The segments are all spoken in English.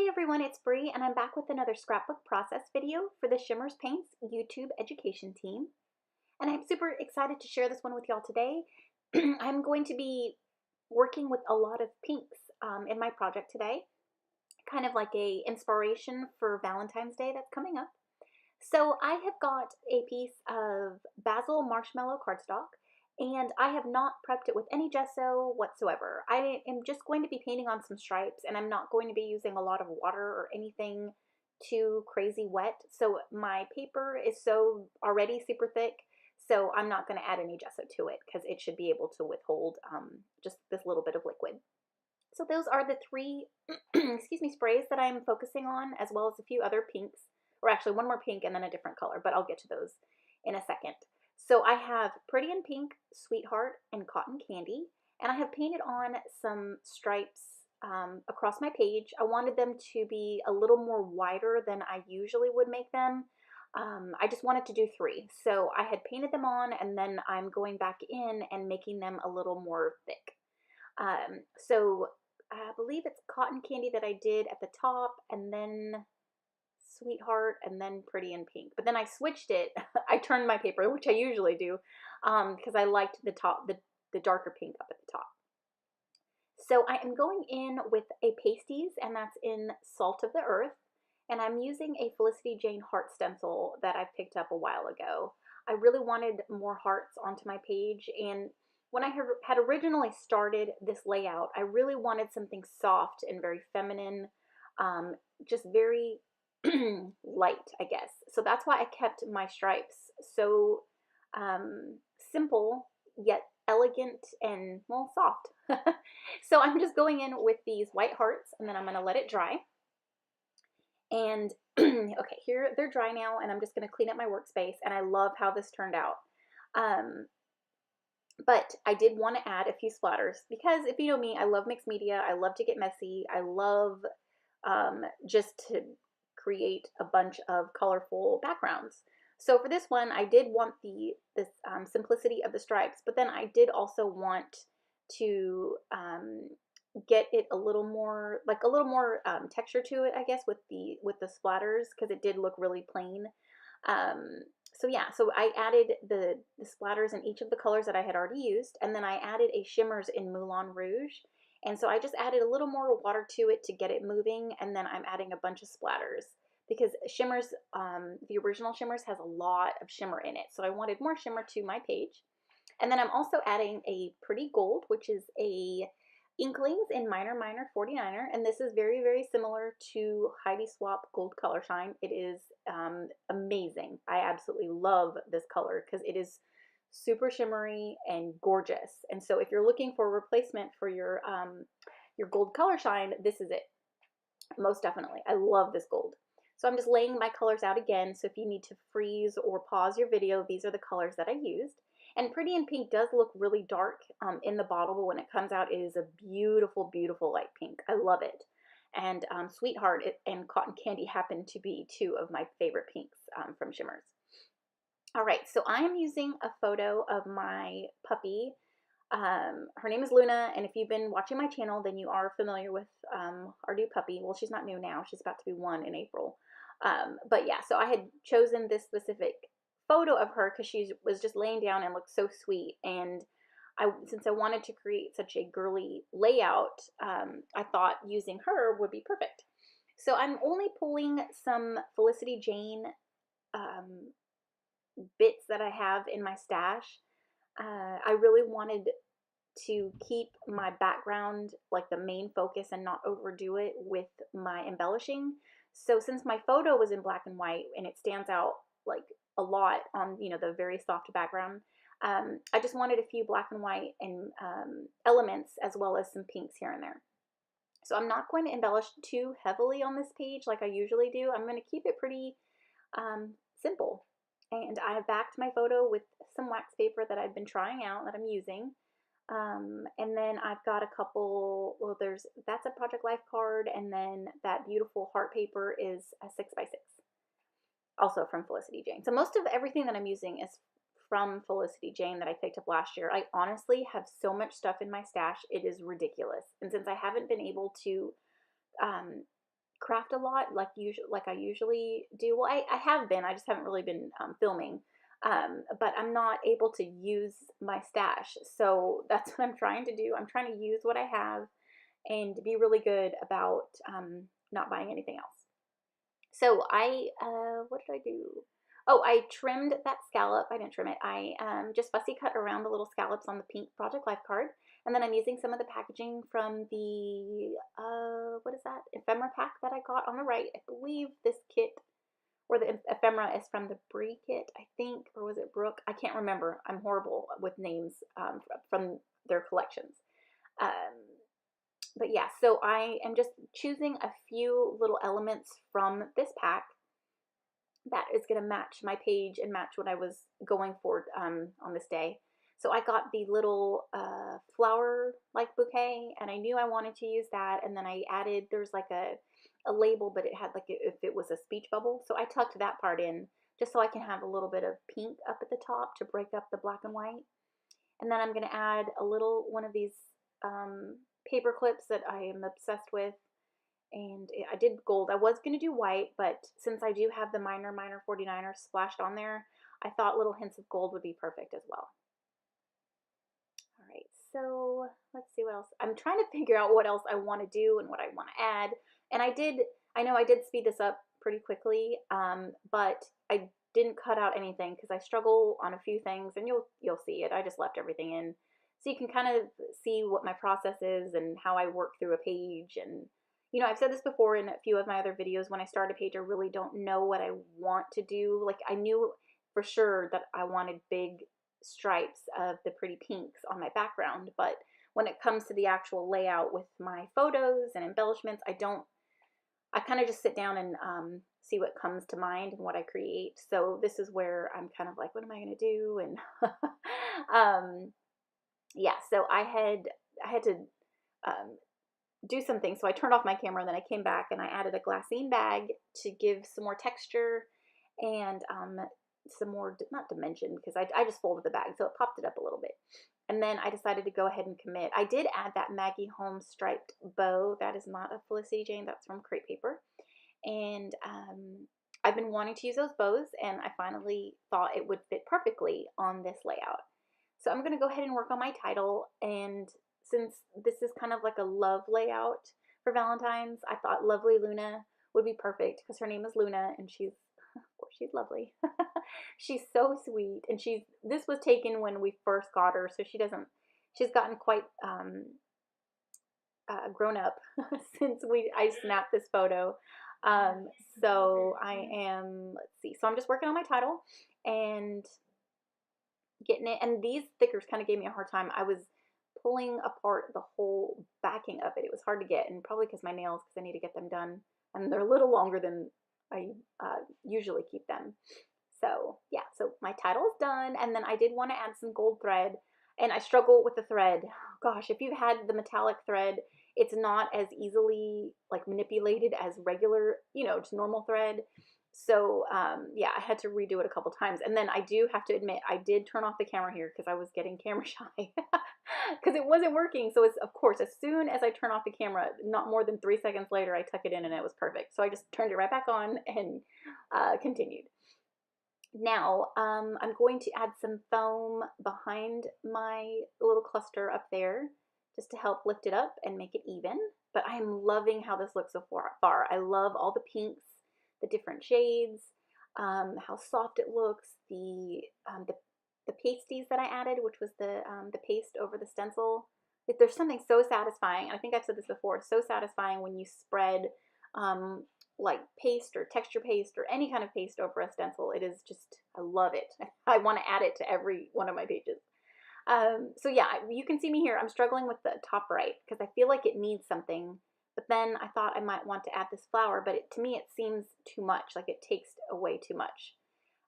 Hey everyone, it's Bree and I'm back with another scrapbook process video for the Shimmerz Paints YouTube education team. And I'm super excited to share this one with y'all today. I'm going to be working with a lot of pinks in my project today, kind of like a inspiration for Valentine's Day that's coming up. So I have got a piece of basil marshmallow cardstock, and I have not prepped it with any gesso whatsoever. I am just going to be painting on some stripes, and I'm not going to be using a lot of water or anything too crazy wet. So my paper is already super thick, so I'm not going to add any gesso to it because it should be able to withhold just this little bit of liquid. So those are the three excuse me, sprays that I'm focusing on, as well as a few other pinks, or actually one more pink and then a different color, but I'll get to those in a second. So I have Pretty in Pink, Sweetheart, and Cotton Candy, and I have painted on some stripes across my page. I wanted them to be a little more wider than I usually would make them. I just wanted to do 3. So I had painted them on, and then I'm going back in and making them a little more thick. So I believe it's Cotton Candy that I did at the top, and then Sweetheart, and then Pretty in Pink. But then I switched it. I turned my paper, which I usually do, because I liked the darker pink up at the top. So I am going in with a pasties, and that's in Salt of the Earth, and I'm using a Felicity Jane heart stencil that I picked up a while ago. I really wanted more hearts onto my page, and when I had originally started this layout, I really wanted something soft and very feminine, just very light, I guess. So that's why I kept my stripes so simple yet elegant and, well, soft. So I'm just going in with these white hearts, and then I'm going to let it dry. And okay, here they're dry now, and I'm just going to clean up my workspace, and I love how this turned out. But I did want to add a few splatters because, if you know me, I love mixed media. I love to get messy. I love just to create a bunch of colorful backgrounds. So for this one, I did want this simplicity of the stripes, but then I did also want to get it a little more texture to it, I guess, with the splatters, because it did look really plain. So yeah, so I added the splatters in each of the colors that I had already used, and then I added a Shimmerz in Moulin Rouge. And so I just added a little more water to it to get it moving, and then I'm adding a bunch of splatters because Shimmerz, the original Shimmerz has a lot of shimmer in it. So I wanted more shimmer to my page. And then I'm also adding a Pretty Gold, which is a Inklingz in Minor 49er, and this is very, very similar to Heidi Swapp Gold Color Shine. It is amazing. I absolutely love this color because it is super shimmery and gorgeous. And so if you're looking for a replacement for your gold color shine, this is it. Most definitely. I love this gold. So I'm just laying my colors out again. So if you need to freeze or pause your video, these are the colors that I used. And Pretty in Pink does look really dark in the bottle, but when it comes out, it is a beautiful, beautiful light pink. I love it. And Sweetheart and Cotton Candy happen to be 2 of my favorite pinks from Shimmerz. All right, so I am using a photo of my puppy. Her name is Luna, and if you've been watching my channel, then you are familiar with our new puppy. Well, she's not new now. She's about to be 1 in April. But yeah, so I had chosen this specific photo of her because she was just laying down and looked so sweet. And since I wanted to create such a girly layout, I thought using her would be perfect. So I'm only pulling some Felicity Jane bits that I have in my stash. I really wanted to keep my background like the main focus and not overdo it with my embellishing. So since my photo was in black and white and it stands out like a lot on, you know, the very soft background, I just wanted a few black and white and elements, as well as some pinks here and there. So I'm not going to embellish too heavily on this page like I usually do. I'm going to keep it pretty simple. And I have backed my photo with some wax paper that I've been trying out that I'm using. And then I've got a couple, well, that's a Project Life card, and then that beautiful heart paper is a 6x6, also from Felicity Jane. So most of everything that I'm using is from Felicity Jane that I picked up last year. I honestly have so much stuff in my stash, it is ridiculous. And since I haven't been able to craft a lot like I usually do. Well, I have been. I just haven't really been filming. But I'm not able to use my stash. So that's what I'm trying to do. I'm trying to use what I have and be really good about not buying anything else. So what did I do? Oh, I trimmed that scallop. I didn't trim it. I just fussy cut around the little scallops on the pink Project Life card. And then I'm using some of the packaging from the, what is that? Ephemera pack that I got on the right. I believe this kit, or the ephemera, is from the Brie kit, I think, or was it Brooke? I can't remember. I'm horrible with names from their collections. But yeah, so I am just choosing a few little elements from this pack that is going to match my page and match what I was going for on this day. So I got the little flower-like bouquet, and I knew I wanted to use that, and then I added, there's like a label, but it had like if it was a speech bubble, so I tucked that part in just so I can have a little bit of pink up at the top to break up the black and white. And then I'm going to add a little one of these paper clips that I am obsessed with, and I did gold. I was going to do white, but since I do have the minor 49er splashed on there, I thought little hints of gold would be perfect as well. All right, so let's see what else. I'm trying to figure out what else I want to do and what I want to add. And I know I did speed this up pretty quickly, but I didn't cut out anything because I struggle on a few things, and you'll see it. I just left everything in. So you can kind of see what my process is and how I work through a page. And, you know, I've said this before in a few of my other videos. When I start a page, I really don't know what I want to do. Like, I knew for sure that I wanted big stripes of the pretty pinks on my background. But when it comes to the actual layout with my photos and embellishments, I kind of just sit down and see what comes to mind and what I create. So this is where I'm kind of like, what am I going to do? And yeah, so I had to do some things. So I turned off my camera, and then I came back and I added a glassine bag to give some more texture and some more, not dimension, because I just folded the bag, so it popped it up a little bit. And then I decided to go ahead and commit. I did add that Maggie Holmes striped bow. That is not a Felicity Jane, that's from Crepe Paper. And I've been wanting to use those bows, and I finally thought it would fit perfectly on this layout. So I'm going to go ahead and work on my title, and since this is kind of like a love layout for Valentine's, I thought Lovely Luna would be perfect because her name is Luna, and she's lovely. She's so sweet, and this was taken when we first got her, so she's gotten quite grown up since I snapped this photo. So I am, let's see, so I'm just working on my title and getting it, and these stickers kind of gave me a hard time. I was pulling apart the whole backing of it. It was hard to get, and probably because my nails, because I need to get them done, and they're a little longer than I usually keep them. So yeah, so my title is done, and then I did want to add some gold thread, and I struggle with the thread. Gosh, if you've had the metallic thread, it's not as easily like manipulated as regular, you know, just normal thread. So yeah, I had to redo it a couple times. And then I do have to admit, I did turn off the camera here because I was getting camera shy because it wasn't working. So it's, of course, as soon as I turn off the camera, not more than 3 seconds later, I tuck it in and it was perfect. So I just turned it right back on and continued. Now I'm going to add some foam behind my little cluster up there just to help lift it up and make it even. But I am loving how this looks so far. I love all the pinks, the different shades, how soft it looks, the pasties that I added, which was the paste over the stencil. There's something so satisfying, and I think I've said this before, so satisfying when you spread like paste or texture paste or any kind of paste over a stencil. It is just, I love it. I want to add it to every one of my pages. So yeah, you can see me here. I'm struggling with the top right because I feel like it needs something. But then I thought I might want to add this flower, but to me it seems too much, like it takes away too much.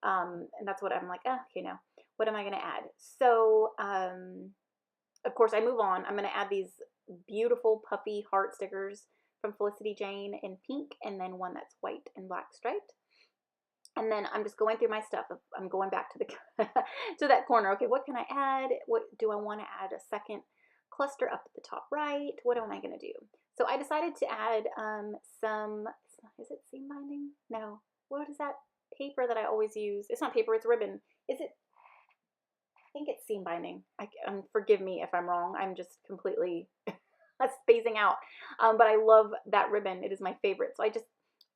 And that's what I'm like, okay, now, what am I going to add? So, of course, I move on. I'm going to add these beautiful puffy heart stickers from Felicity Jane in pink, and then one that's white and black striped. And then I'm just going through my stuff. I'm going back to the to that corner. Okay, what can I add? What do I want to add? A second cluster up at the top right. What am I going to do? So I decided to add some, is it seam binding? No. What is that paper that I always use? It's not paper, it's ribbon. Is it? I think it's seam binding. Forgive me if I'm wrong. I'm just completely spacing out. But I love that ribbon. It is my favorite. So I just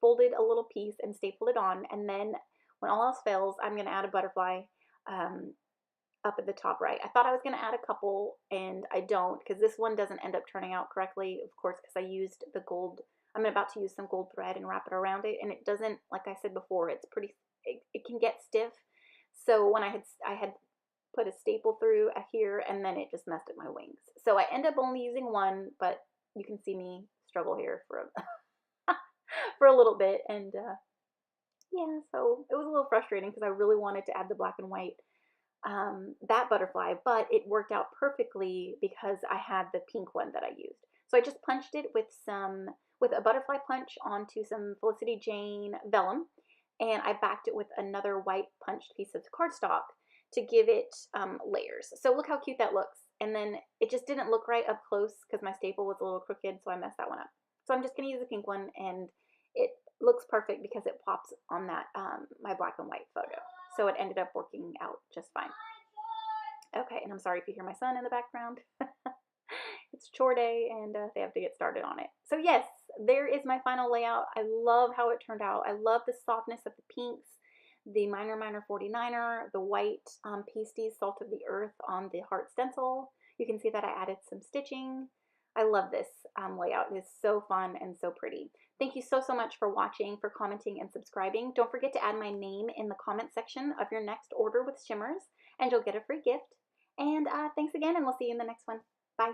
folded a little piece and stapled it on. And then when all else fails, I'm going to add a butterfly up at the top right. I thought I was going to add a couple, and I don't, because this one doesn't end up turning out correctly, of course, because I used the gold. I'm about to use some gold thread and wrap it around it, and it doesn't, like I said before, it's pretty, it can get stiff. So when I had put a staple through here, and then it just messed up my wings. So I end up only using one, but you can see me struggle here for a, for a little bit, and yeah, so it was a little frustrating because I really wanted to add the black and white that butterfly, but it worked out perfectly because I had the pink one that I used. So I just punched it with a butterfly punch onto some Felicity Jane vellum, and I backed it with another white punched piece of cardstock to give it layers. So look how cute that looks. And then it just didn't look right up close because my staple was a little crooked, so I messed that one up. So I'm just going to use the pink one, and it looks perfect because it pops on that my black and white photo. So it ended up working out just fine. Okay, and I'm sorry if you hear my son in the background. It's chore day, and they have to get started on it. So yes, there is my final layout. I love how it turned out. I love the softness of the pinks, the Minor 49er, the white pasties Salt of the Earth on the heart stencil. You can see that I added some stitching. I love this layout. It is so fun and so pretty. Thank you so much for watching, for commenting, and subscribing. Don't forget to add my name in the comment section of your next order with Shimmerz, and you'll get a free gift. And thanks again, and we'll see you in the next one. Bye.